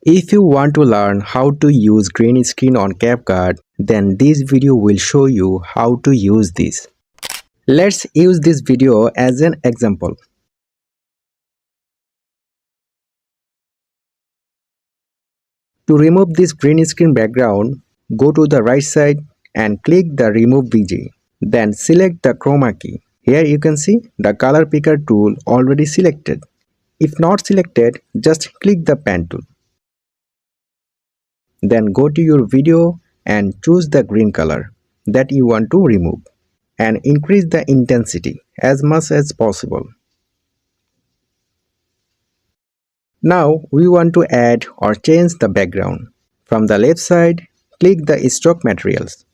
If you want to learn how to use green screen on Capcut, then this video will show you how to use this. Let's use this video as an example. To remove this green screen background, go to the right side and click the Remove VG. Then select the chroma key. Here you can see the color picker tool already selected. If not selected, just click the pen tool. Then go to your video and choose the green color that you want to remove and increase the intensity as much as possible. Now we want to add or change the background. From the left side, click the stock materials.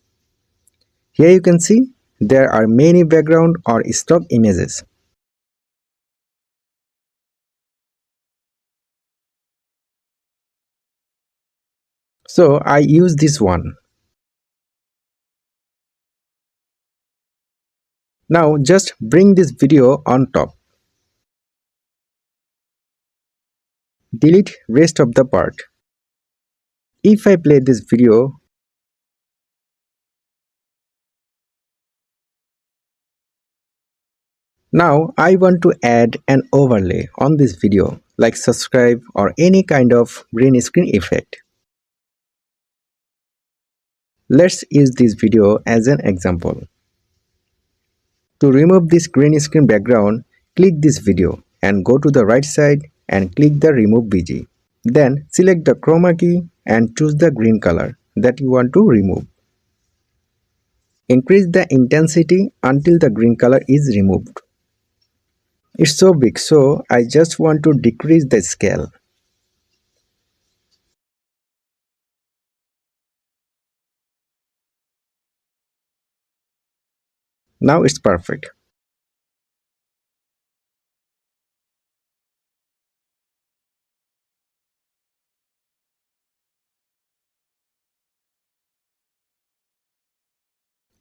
Here you can see there are many background or stock images. So I use this one. Now just bring this video on top. Delete rest of the part. If I play this video, now I want to add an overlay on this video like subscribe or any kind of green screen effect. Let's use this video as an example. To remove this green screen background, click this video and go to the right side and click the Remove VG. Then select the chroma key and choose the green color that you want to remove. Increase the intensity until the green color is removed. It's so big, so I just want to decrease the scale. Now it's perfect.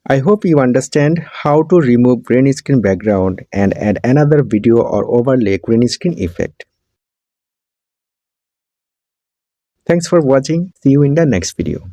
I hope you understand how to remove green screen background and add another video or overlay green screen effect. Thanks for watching. See you in the next video.